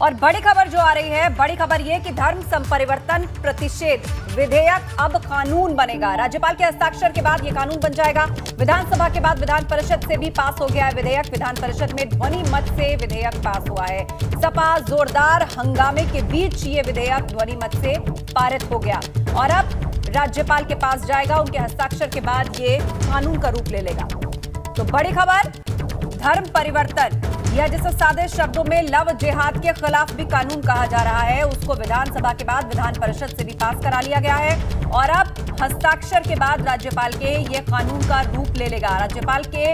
और बड़ी खबर जो आ रही है, बड़ी खबर यह कि धर्म संपरिवर्तन प्रतिषेध विधेयक अब कानून बनेगा। राज्यपाल के हस्ताक्षर के बाद यह कानून बन जाएगा। विधानसभा के बाद विधान परिषद से भी पास हो गया है विधेयक। विधान परिषद में ध्वनि मत से विधेयक पास हुआ है। सपा जोरदार हंगामे के बीच ये विधेयक ध्वनि मत से पारित हो गया और अब राज्यपाल के पास जाएगा। उनके हस्ताक्षर के बाद ये कानून का रूप ले लेगा। तो बड़ी खबर, धर्म परिवर्तन या जिसे सादे शब्दों में लव जिहाद के खिलाफ भी कानून कहा जा रहा है, उसको विधानसभा के बाद विधान परिषद से भी पास करा लिया गया है और अब हस्ताक्षर के बाद राज्यपाल के ये कानून का रूप ले लेगा। राज्यपाल के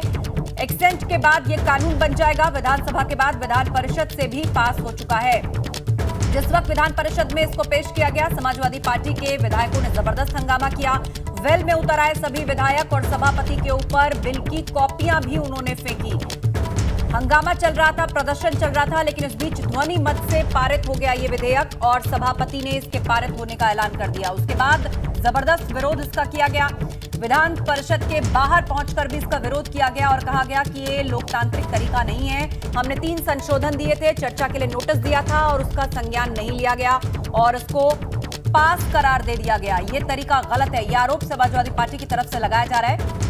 एक्सेंट के बाद ये कानून बन जाएगा। विधानसभा के बाद विधान परिषद से भी पास हो चुका है। जिस वक्त विधान परिषद में इसको पेश किया गया, समाजवादी पार्टी के विधायकों ने जबरदस्त हंगामा किया। वेल में उतर आए सभी विधायक और सभापति के ऊपर बिल की कॉपियां भी उन्होंने फेंकी। हंगामा चल रहा था, प्रदर्शन चल रहा था, लेकिन इस बीच ध्वनि मत से पारित हो गया ये विधेयक और सभापति ने इसके पारित होने का ऐलान कर दिया। उसके बाद जबरदस्त विरोध इसका किया गया। विधान परिषद के बाहर पहुंचकर भी इसका विरोध किया गया और कहा गया कि ये लोकतांत्रिक तरीका नहीं है। हमने 3 संशोधन दिए थे, चर्चा के लिए नोटिस दिया था और उसका संज्ञान नहीं लिया गया और उसको पास करार दे दिया गया। ये तरीका गलत है, यह आरोप समाजवादी पार्टी की तरफ से लगाया जा रहा है।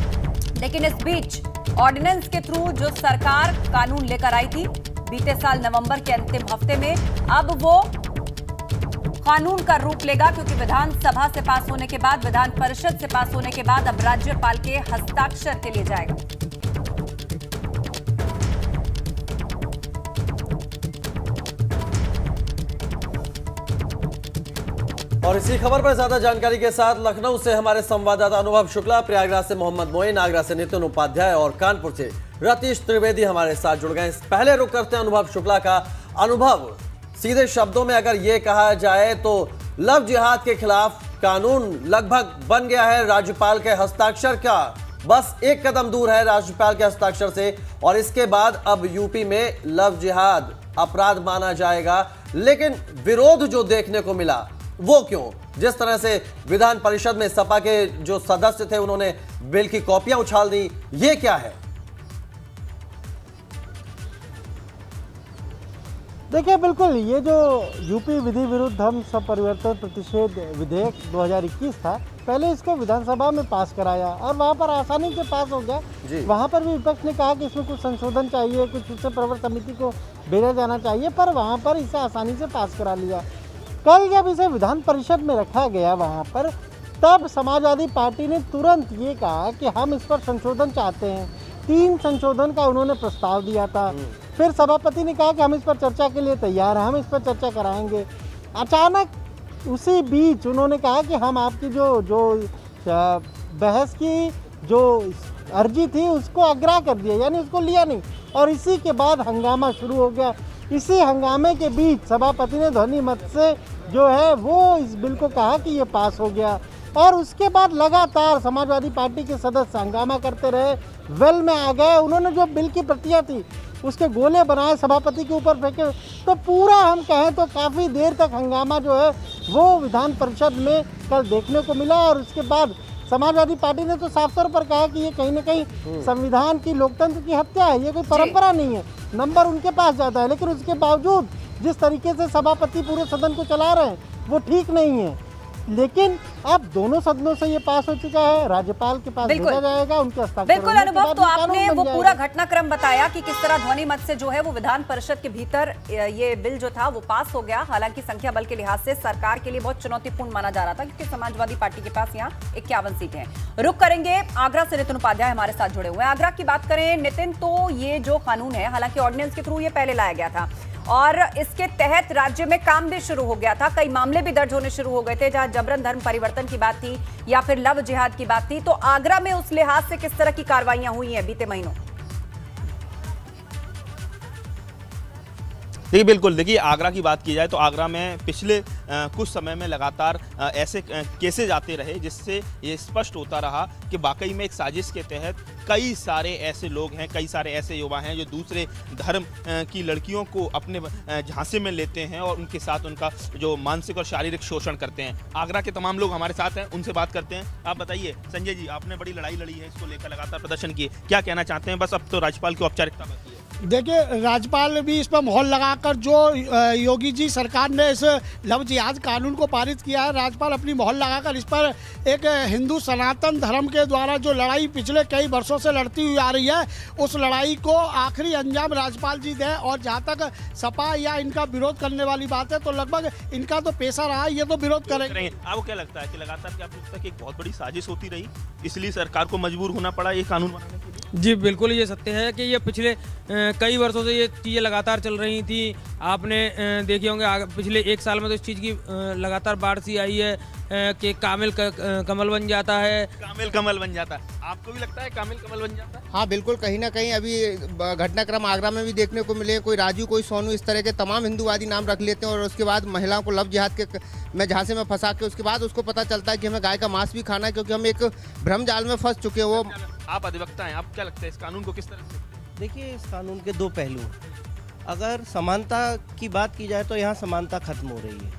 लेकिन इस बीच ऑर्डिनेंस के थ्रू जो सरकार कानून लेकर आई थी बीते साल नवंबर के अंतिम हफ्ते में, अब वो कानून का रूप लेगा क्योंकि विधानसभा से पास होने के बाद, विधान परिषद से पास होने के बाद अब राज्यपाल के हस्ताक्षर के लिए जाएगा। और इसी खबर पर ज्यादा जानकारी के साथ लखनऊ से हमारे संवाददाता अनुभव शुक्ला, प्रयागराज से मोहम्मद मोइन, आगरा से नितिन उपाध्याय और कानपुर से रतीश त्रिवेदी हमारे साथ जुड़ गए। पहले रुक करते हैं अनुभव शुक्ला का। अनुभव, सीधे शब्दों में अगर ये कहा जाए तो लव जिहाद के खिलाफ कानून लगभग बन गया है। राज्यपाल के हस्ताक्षर का बस एक कदम दूर है राज्यपाल के हस्ताक्षर से और इसके बाद अब यूपी में लव जिहाद अपराध माना जाएगा। लेकिन विरोध जो देखने को मिला वो क्यों? जिस तरह से विधान परिषद में सपा के जो सदस्य थे उन्होंने बिल की कॉपियां उछाल दी, ये क्या है? देखिए, बिल्कुल ये जो यूपी विधि विरुद्ध धर्म संपरिवर्तन प्रतिषेध विधेयक 2021 था, पहले इसको विधानसभा में पास कराया और वहाँ पर आसानी से पास हो गया। वहाँ पर भी विपक्ष ने कहा कि इसमें कुछ संशोधन चाहिए, कुछ उससे प्रवर समिति को भेजा जाना चाहिए, पर वहाँ पर इसे आसानी से पास करा लिया। कल जब इसे विधान परिषद में रखा गया वहाँ पर, तब समाजवादी पार्टी ने तुरंत ये कहा कि हम इस पर संशोधन चाहते हैं। 3 संशोधन का उन्होंने प्रस्ताव दिया था। फिर सभापति ने कहा कि हम इस पर चर्चा के लिए तैयार हैं, हम इस पर चर्चा कराएंगे। अचानक उसी बीच उन्होंने कहा कि हम आपकी जो बहस की जो अर्जी थी उसको अग्रा कर दिया, यानी उसको लिया नहीं और इसी के बाद हंगामा शुरू हो गया। इसी हंगामे के बीच सभापति ने ध्वनि मत से जो है वो इस बिल को कहा कि ये पास हो गया और उसके बाद लगातार समाजवादी पार्टी के सदस्य हंगामा करते रहे, वेल में आ गए। उन्होंने जो बिल की प्रतियां थी उसके गोले बनाए, सभापति के ऊपर फेंके। तो पूरा हम कहें तो काफ़ी देर तक हंगामा जो है वो विधान परिषद में कल देखने को मिला और उसके बाद समाजवादी पार्टी ने तो साफ तौर पर कहा कि ये कहीं ना कहीं संविधान की, लोकतंत्र की हत्या है, ये कोई परंपरा नहीं है। नंबर उनके पास जाता है, लेकिन उसके बावजूद जिस तरीके से सभापति पूरे सदन को चला रहे हैं वो ठीक नहीं है। लेकिन अब दोनों सदनों से ये पास हो चुका है, राज्यपाल के पास भेजा जाएगा, उनके हस्ताक्षर। बिल्कुल अनुभव, तो आपने वो पूरा घटनाक्रम बताया कि किस तरह ध्वनि मत से जो है वो विधान परिषद के भीतर ये बिल जो था वो पास हो गया। हालांकि संख्या बल के लिहाज से सरकार के लिए बहुत चुनौतीपूर्ण माना जा रहा था क्योंकि समाजवादी पार्टी के पास यहाँ 51 सीटें हैं। रुक करेंगे, आगरा से नितिन उपाध्याय हमारे साथ जुड़े हुए हैं। आगरा की बात करें नितिन, तो ये जो कानून है, हालांकि ऑर्डिनेंस के थ्रू ये पहले लाया गया था और इसके तहत राज्य में काम भी शुरू हो गया था। कई मामले भी दर्ज होने शुरू हो गए थे जहां जबरन धर्म परिवर्तन की बात थी या फिर लव जिहाद की बात थी। तो आगरा में उस लिहाज से किस तरह की कार्रवाइयां हुई हैं बीते महीनों? देखिए, बिल्कुल, देखिए आगरा की बात की जाए तो आगरा में पिछले कुछ समय में लगातार ऐसे केसेज आते रहे जिससे ये स्पष्ट होता रहा कि वाकई में एक साजिश के तहत कई सारे ऐसे लोग हैं, कई सारे ऐसे युवा हैं जो दूसरे धर्म की लड़कियों को अपने झांसे में लेते हैं और उनके साथ उनका जो मानसिक और शारीरिक शोषण करते हैं। आगरा के तमाम लोग हमारे साथ हैं, उनसे बात करते हैं। आप बताइए संजय जी, आपने बड़ी लड़ाई लड़ी है, इसको लेकर लगातार प्रदर्शन किए, क्या कहना चाहते हैं? बस अब तो राज्यपाल की औपचारिकता बाकी है। देखिए, राज्यपाल भी इस पर मोहर लगाकर जो योगी जी सरकार ने इस लव जिहाद कानून को पारित किया है, राज्यपाल अपनी मोहर लगाकर इस पर एक हिंदू सनातन धर्म के द्वारा जो लड़ाई पिछले कई वर्षों से लड़ती हुई आ रही है, उस लड़ाई को आखिरी अंजाम राज्यपाल जी दें। और जहाँ तक सपा या इनका विरोध करने वाली बात है, तो लगभग इनका तो पेशा रहा है, ये तो विरोध करेंगे। आपको क्या लगता है कि लगातार क्या आपको लगता है कि एक बहुत बड़ी साजिश होती रही, इसलिए सरकार को मजबूर होना पड़ा ये कानून बनाने के लिए? जी बिल्कुल, ये सत्य है कि ये पिछले कई वर्षों से ये चीज़ें लगातार चल रही थी। आपने देखे होंगे पिछले एक साल में तो इस चीज़ की लगातार बाढ़ सी आई है कि कामिल कमल बन जाता है। कामिल कमल बन जाता है, आपको भी लगता है कामिल कमल बन जाता है? हाँ बिल्कुल, कहीं ना कहीं अभी घटनाक्रम आगरा में भी देखने को मिले। कोई राजू, कोई सोनू, इस तरह के तमाम हिंदूवादी नाम रख लेते हैं और उसके बाद महिलाओं को लव जिहाद के में झांसे में फंसा के उसके बाद उसको पता चलता है कि हमें गाय का मांस भी खाना है, क्योंकि हम एक भ्रम जाल में फंस चुके हैं। वो आप अधिवक्ता हैं, आप क्या लगता है इस कानून को किस तरह से? देखिए, इस कानून के दो पहलू हैं। अगर समानता की बात की जाए तो यहाँ समानता खत्म हो रही है,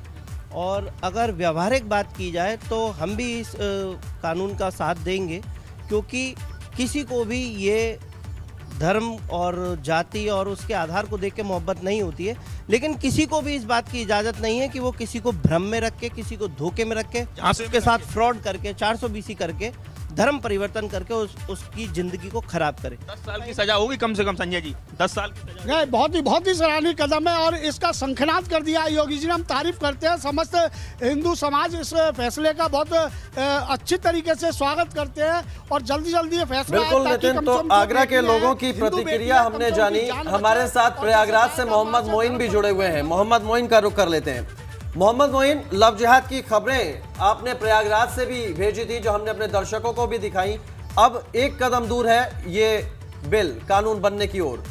और अगर व्यावहारिक बात की जाए तो हम भी इस कानून का साथ देंगे, क्योंकि किसी को भी ये धर्म और जाति और उसके आधार को देख के मोहब्बत नहीं होती है, लेकिन किसी को भी इस बात की इजाज़त नहीं है कि वो किसी को भ्रम में रख के, किसी को धोखे में रख के, उसके साथ फ्रॉड करके, 420 करके, धर्म परिवर्तन करके उसकी जिंदगी को खराब करे। 10 साल की सजा होगी कम से कम संजय जी, 10 साल की सजा। नहीं, बहुत ही सराहनीय कदम है और इसका शंखनाद कर दिया योगी जी ने। हम तारीफ करते हैं, समस्त हिंदू समाज इस फैसले का बहुत अच्छी तरीके से स्वागत करते हैं और जल्दी ये फैसला बिल्कुल नितिन, तो आगरा के लोगों की प्रतिक्रिया हमने जानी। हमारे साथ प्रयागराज से मोहम्मद मोइन भी जुड़े हुए हैं। मोहम्मद मोइन का रुख कर लेते हैं। मोहम्मद मोइन, लव जिहाद की खबरें आपने प्रयागराज से भी भेजी थी, जो हमने अपने दर्शकों को भी दिखाई। अब एक कदम दूर है ये बिल कानून बनने की ओर,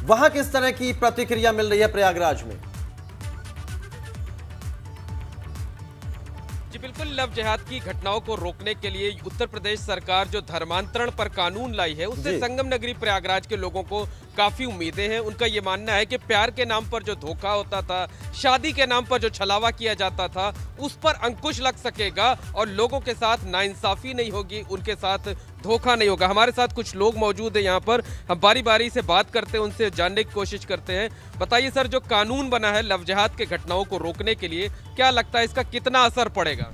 वहां किस तरह की प्रतिक्रिया मिल रही है प्रयागराज में? जी बिल्कुल, लव जिहाद की घटनाओं को रोकने के लिए उत्तर प्रदेश सरकार जो धर्मांतरण पर कानून लाई है, उससे संगम नगरी प्रयागराज के लोगों को काफी उम्मीदें हैं। उनका ये मानना है कि प्यार के नाम पर जो धोखा होता था, शादी के नाम पर जो छलावा किया जाता था, उस पर अंकुश लग सकेगा और लोगों के साथ नाइंसाफी नहीं होगी, उनके साथ धोखा नहीं होगा। हमारे साथ कुछ लोग मौजूद हैं यहाँ पर, हम बारी बारी से बात करते हैं, उनसे जानने की कोशिश करते हैं। बताइए सर, जो कानून बना है लव जिहाद के घटनाओं को रोकने के लिए, क्या लगता है इसका कितना असर पड़ेगा?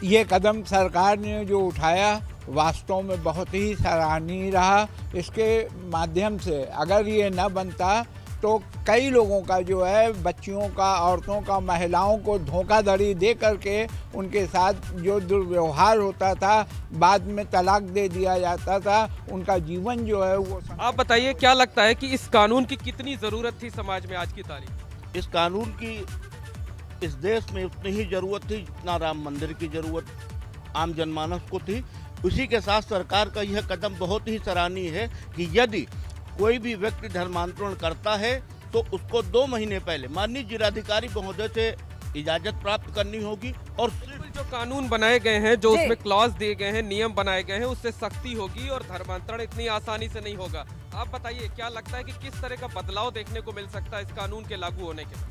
ये कदम सरकार ने जो उठाया वास्तव में बहुत ही सराहनीय रहा। इसके माध्यम से अगर ये न बनता तो कई लोगों का जो है, बच्चियों का, औरतों का, महिलाओं को धोखाधड़ी दे करके उनके साथ जो दुर्व्यवहार होता था, बाद में तलाक दे दिया जाता था, उनका जीवन जो है वो। आप बताइए, क्या लगता है कि इस कानून की कितनी ज़रूरत थी समाज में आज की तारीख? इस कानून की इस देश में उतनी ही ज़रूरत थी जितना राम मंदिर की ज़रूरत आम जनमानस को थी। उसी के साथ सरकार का यह कदम बहुत ही सराहनीय है कि यदि कोई भी व्यक्ति धर्मांतरण करता है तो उसको 2 महीने पहले माननीय जिलाधिकारी महोदय से इजाजत प्राप्त करनी होगी। और जो कानून बनाए गए हैं, जो उसमें क्लॉज दिए गए हैं, नियम बनाए गए हैं, उससे सख्ती होगी और धर्मांतरण इतनी आसानी से नहीं होगा। आप बताइए, क्या लगता है कि किस तरह का बदलाव देखने को मिल सकता है इस कानून के लागू होने के बाद?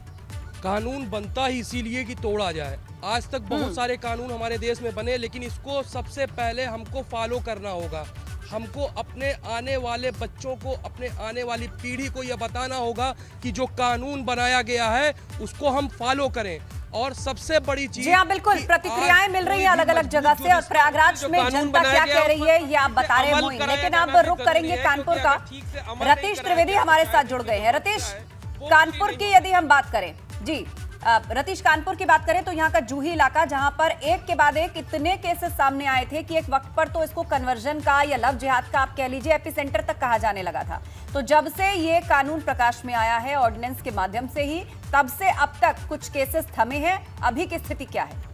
कानून बनता ही इसीलिए कि तोड़ा जाए। आज तक बहुत सारे कानून हमारे देश में बने, लेकिन इसको सबसे पहले हमको फॉलो करना होगा। हमको अपने आने वाले बच्चों को, अपने आने वाली पीढ़ी को यह बताना होगा कि जो कानून बनाया गया है उसको हम फॉलो करें। और सबसे बड़ी चीज, जी हाँ बिल्कुल, प्रतिक्रियाएं मिल रही है अलग अलग जगह से और प्रयागराज में जनता क्या कह रही है ये आप बता रहे हैं। लेकिन अब रुख करेंगे कानपुर का। रतीश त्रिवेदी हमारे साथ जुड़ गए हैं। रतीश, कानपुर की यदि हम बात करें, जी रतीश, कानपुर की बात करें तो यहाँ का जूही इलाका, जहां पर एक के बाद एक इतने केसेस सामने आए थे कि एक वक्त पर तो इसको कन्वर्जन का या लव जिहाद का आप कह लीजिए एपिसेंटर तक कहा जाने लगा था। तो जब से ये कानून प्रकाश में आया है ऑर्डिनेंस के माध्यम से ही, तब से अब तक कुछ केसेस थमे हैं। अभी की स्थिति क्या है?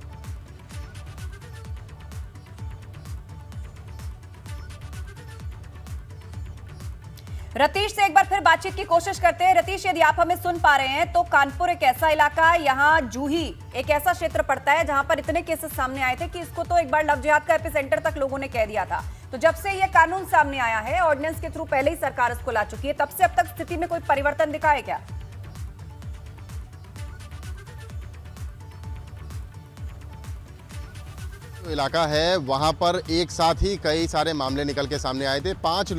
रतीश से एक बार फिर बातचीत की कोशिश करते हैं। रतीश, यदि आप हमें सुन पा रहे हैं तो कानपुर एक ऐसा इलाका, यहाँ जूही एक ऐसा क्षेत्र पड़ता है जहां पर इतने केसेस सामने आए थे कि इसको तो एक बार लव जिहाद का एपिसेंटर तक लोगों ने कह दिया था। तो जब से ये कानून सामने आया है, ऑर्डिनेंस के थ्रू पहले ही सरकार इसको ला चुकी है, तब से अब तक स्थिति में कोई परिवर्तन दिखा है क्या? जो इलाका है वहाँ पर एक साथ ही कई सारे मामले निकल के सामने आए थे। 5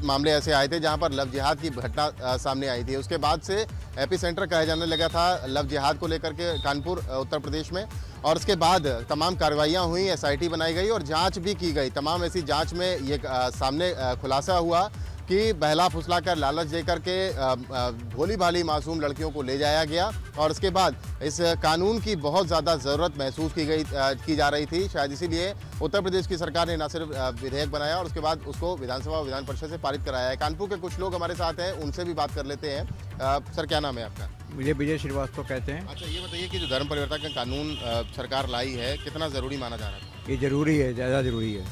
मामले ऐसे आए थे जहाँ पर लव जिहाद की घटना सामने आई थी। उसके बाद से एपी सेंटर कहा जाने लगा था लव जिहाद को लेकर के कानपुर उत्तर प्रदेश में, और उसके बाद तमाम कार्रवाइयाँ हुई, SIT बनाई गई और जांच भी की गई। तमाम ऐसी जांच में ये सामने खुलासा हुआ कि बहला फुसला कर लालच देकर के भोली भाली मासूम लड़कियों को ले जाया गया, और उसके बाद इस कानून की बहुत ज़्यादा ज़रूरत महसूस की जा रही थी। शायद इसीलिए उत्तर प्रदेश की सरकार ने न सिर्फ विधेयक बनाया और उसके बाद उसको विधानसभा और विधान परिषद से पारित कराया है। कानपुर के कुछ लोग हमारे साथ हैं, उनसे भी बात कर लेते हैं। सर, क्या नाम है आपका? मुझे विजय श्रीवास्तव कहते हैं। अच्छा, ये बताइए कि जो धर्म परिवर्तन का कानून सरकार लाई है, कितना ज़रूरी माना जा रहा है? ये ज़रूरी है, ज़्यादा ज़रूरी है।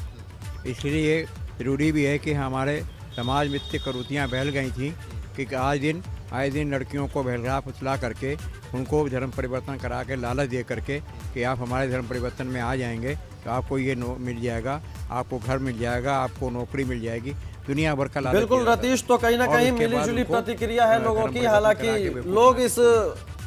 इसलिए ये ज़रूरी भी है कि हमारे समाज में इतनी करूतियाँ फैल गई थी कि आए दिन लड़कियों को बहला फुसला करके उनको धर्म परिवर्तन करा के लालच दे करके कि आप हमारे धर्म परिवर्तन में आ जाएंगे तो आपको ये मिल जाएगा, आपको घर मिल जाएगा, आपको नौकरी मिल जाएगी, दुनिया भर का लालच। बिल्कुल रतीश, तो कहीं ना कहीं मिलीजुली प्रतिक्रिया है लोगों की। हालांकि लोग इस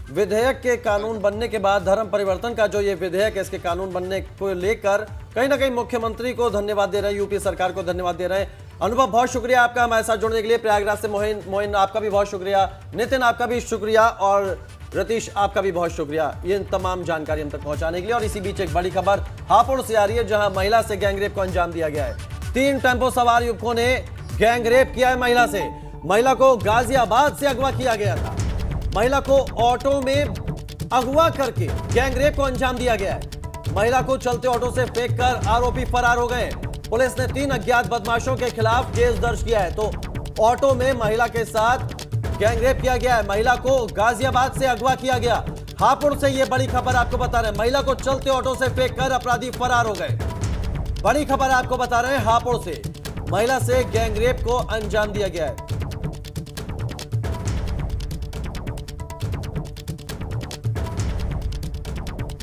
विधेयक के कानून बनने के बाद, धर्म परिवर्तन का जो ये विधेयक है इसके कानून बनने को लेकर कहीं ना कहीं मुख्यमंत्री को धन्यवाद दे रहे हैं, यूपी सरकार को धन्यवाद दे रहे हैं। अनुभव, बहुत शुक्रिया आपका हमारे साथ जुड़ने के लिए। प्रयागराज से मोइन आपका भी बहुत शुक्रिया, नितिन आपका भी शुक्रिया और रतीश आपका भी बहुत शुक्रिया ये तमाम जानकारी हम तक पहुंचाने के लिए। और इसी बीच एक बड़ी खबर हापुड़ से आ रही है, जहां महिला से गैंगरेप को अंजाम दिया गया है। 3 टेंपो सवार युवकों ने गैंगरेप किया है महिला से। महिला को गाजियाबाद से अगवा किया गया था। महिला को ऑटो में अगवा करके गैंगरेप को अंजाम दिया गया है। महिला को चलते ऑटो से फेंककर आरोपी फरार हो गए। पुलिस ने 3 अज्ञात बदमाशों के खिलाफ केस दर्ज किया है। तो ऑटो में महिला के साथ गैंगरेप किया गया है, महिला को गाजियाबाद से अगवा किया गया। हापुड़ से ये बड़ी खबर आपको बता रहे हैं, महिला को चलते ऑटो से फेंककर अपराधी फरार हो गए। बड़ी खबर आपको बता रहे हैं, हापुड़ से महिला से गैंगरेप को अंजाम दिया गया है।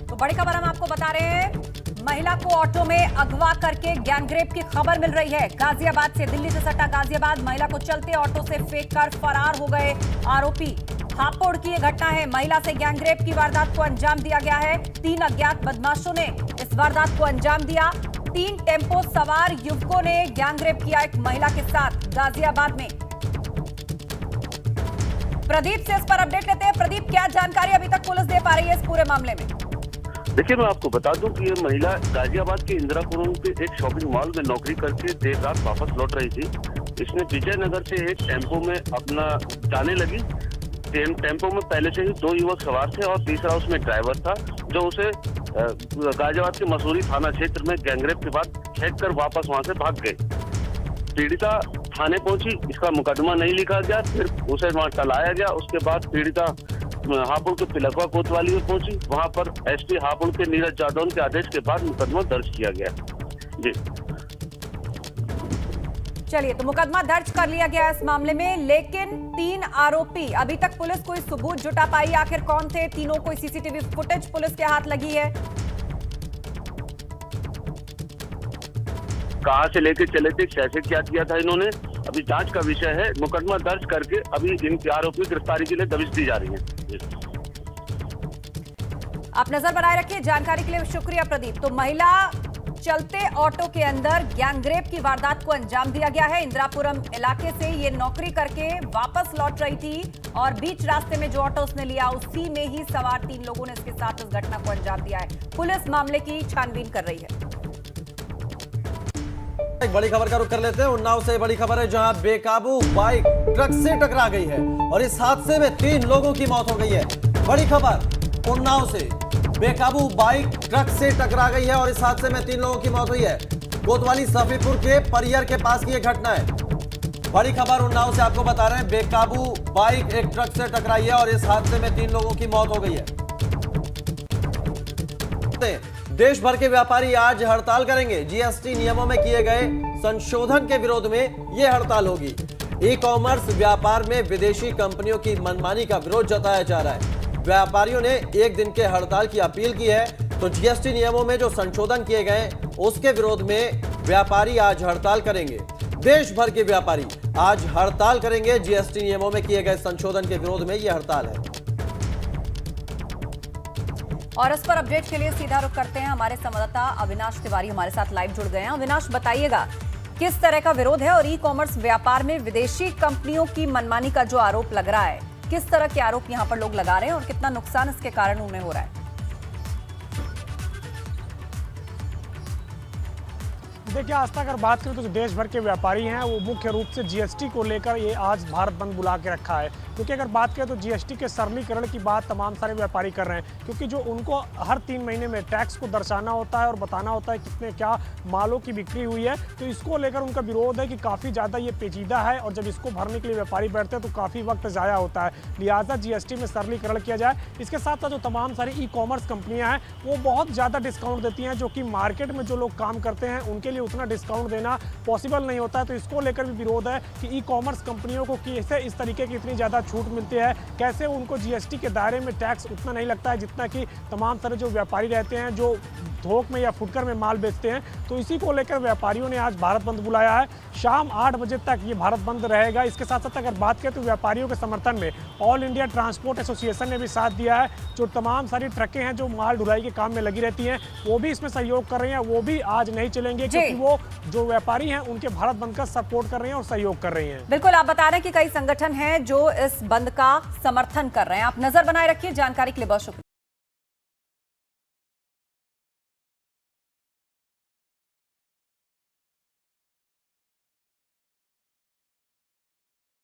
तो बड़ी खबर हम आपको बता रहे हैं, महिला को ऑटो में अगवा करके गैंगरेप की खबर मिल रही है। गाजियाबाद से, दिल्ली से सटा गाजियाबाद, महिला को चलते ऑटो से फेंककर फरार हो गए आरोपी। हापुड़ की यह घटना है, महिला से गैंगरेप की वारदात को अंजाम दिया गया है। 3 अज्ञात बदमाशों ने इस वारदात को अंजाम दिया। 3 टेंपो सवार युवकों ने गैंगरेप किया एक महिला के साथ गाजियाबाद में। प्रदीप से इस पर अपडेट लेते हैं। प्रदीप, क्या जानकारी अभी तक पुलिस दे पा रही है इस पूरे मामले में? देखिए, मैं आपको बता दूं कि ये महिला गाजियाबाद के इंदिरापुरम के एक शॉपिंग मॉल में नौकरी करके देर रात वापस लौट रही थी। इसने विजयनगर से एक टेम्पो में अपना जाने लगी। टेम्पो में पहले से ही 2 युवक सवार थे और तीसरा उसमें ड्राइवर था, जो उसे गाजियाबाद के मसूरी थाना क्षेत्र में गैंगरेप के बाद फेंक कर वापस वहां से भाग गए। पीड़िता थाने पहुंची, इसका मुकदमा नहीं लिखा गया, फिर उसे वहां टलाया गया। उसके बाद पीड़िता हापुड़ के पिलकवा कोतवाली में पहुंची। वहां पर एसपी हापुड़ के नीरज जादौन के आदेश के बाद मुकदमा दर्ज किया गया। जी चलिए, तो मुकदमा दर्ज कर लिया गया इस मामले में, लेकिन 3 आरोपी, अभी तक पुलिस कोई सबूत जुटा पाई आखिर कौन थे तीनों? कोई सीसीटीवी फुटेज पुलिस के हाथ लगी है? कहां से लेके चले थे, कैसे क्या किया था इन्होंने, अभी जांच का विषय है। मुकदमा दर्ज करके अभी इन आरोपी गिरफ्तारी के लिए दबिश दी जा रही है। आप नजर बनाए रखिए। जानकारी के लिए शुक्रिया प्रदीप। तो महिला चलते ऑटो के अंदर गैंगरेप की वारदात को अंजाम दिया गया है। इंदिरापुरम इलाके से ये नौकरी करके वापस लौट रही थी और बीच रास्ते में जो ऑटो उसने लिया उसी में ही सवार 3 लोगों ने इसके साथ इस घटना को अंजाम दिया है। पुलिस मामले की छानबीन कर रही है। एक बड़ी खबर का रुख कर लेते हैं। उन्नाव से बड़ी खबर है, जहां बेकाबू बाइक ट्रक से टकरा गई है और इस हादसे में 3 लोगों की मौत हो गई है। बड़ी खबर उन्नाव से, बेकाबू बाइक ट्रक से टकरा गई है और इस हादसे में 3 लोगों की मौत हुई है। कोतवाली सफीपुर के परियर के पास की यह घटना है। बड़ी खबर उन्नाव से आपको बता रहे हैं, बेकाबू बाइक एक ट्रक से टकराई है और इस हादसे में 3 लोगों की मौत हो गई है। देश भर के व्यापारी आज हड़ताल करेंगे। जीएसटी नियमों में किए गए संशोधन के विरोध में यह हड़ताल होगी। ई कॉमर्स व्यापार में विदेशी कंपनियों की मनमानी का विरोध जताया जा रहा है। व्यापारियों ने 1 दिन के हड़ताल की अपील की है। तो जीएसटी नियमों में जो संशोधन किए गए उसके विरोध में व्यापारी आज हड़ताल करेंगे। देश भर के व्यापारी आज हड़ताल करेंगे। जीएसटी नियमों में किए गए संशोधन के विरोध में यह हड़ताल है। और इस पर अपडेट के लिए सीधा रुख करते हैं, हमारे संवाददाता अविनाश तिवारी हमारे साथ लाइव जुड़ गए हैं। अविनाश, बताइएगा किस तरह का विरोध है और ई कॉमर्स व्यापार में विदेशी कंपनियों की मनमानी का जो आरोप लग रहा है, किस तरह के आरोप यहां पर लोग लगा रहे हैं और कितना नुकसान इसके कारण उन्हें हो रहा है? देखिए आस्था, अगर बात करें तो जो देश भर के व्यापारी हैं वो मुख्य रूप से जीएसटी को लेकर ये आज भारत बंद बुला के रखा है, क्योंकि अगर बात करें तो जीएसटी के सरलीकरण की बात तमाम सारे व्यापारी कर रहे हैं, क्योंकि जो उनको हर 3 महीने में टैक्स को दर्शाना होता है और बताना होता है कितने क्या मालों की बिक्री हुई है, तो इसको लेकर उनका विरोध है कि काफ़ी ज़्यादा ये पेचीदा है और जब इसको भरने के लिए व्यापारी बैठते हैं तो काफ़ी वक्त ज़ाया होता है, लिहाजा जीएसटी में सरलीकरण किया जाए। इसके साथ साथ जो तमाम सारी ई कॉमर्स कंपनियाँ हैं वो बहुत ज़्यादा डिस्काउंट देती हैं, जो कि मार्केट में जो लोग काम करते हैं उनके लिए उतना डिस्काउंट देना पॉसिबल नहीं होता है, तो इसको लेकर भी विरोध है कि ई कॉमर्स कंपनियों को कैसे इस तरीके की इतनी ज़्यादा छूट मिलती है, कैसे उनको जीएसटी के दायरे में टैक्स उतना नहीं लगता है जितना कि तमाम सारे जो व्यापारी रहते हैं जो थोक में या फुटकर में माल बेचते हैं। तो इसी को लेकर व्यापारियों ने आज भारत बंद बुलाया है। शाम 8 बजे तक ये भारत बंद रहेगा। इसके साथ साथ अगर बात करें तो व्यापारियों के समर्थन में ऑल इंडिया ट्रांसपोर्ट एसोसिएशन ने भी साथ दिया है। जो तमाम सारी ट्रकें हैं जो माल ढुलाई के काम में लगी रहती हैं वो भी इसमें सहयोग कर रही हैं, वो भी आज नहीं चलेंगे, क्योंकि वो जो व्यापारी हैं उनके भारत बंद का सपोर्ट कर रहे हैं और सहयोग कर रही हैं। बिल्कुल, आप बता रहे हैं कि कई संगठन हैं जो इस बंद का समर्थन कर रहे हैं। आप नजर बनाए रखिए। जानकारी के लिए बहुत शुक्रिया।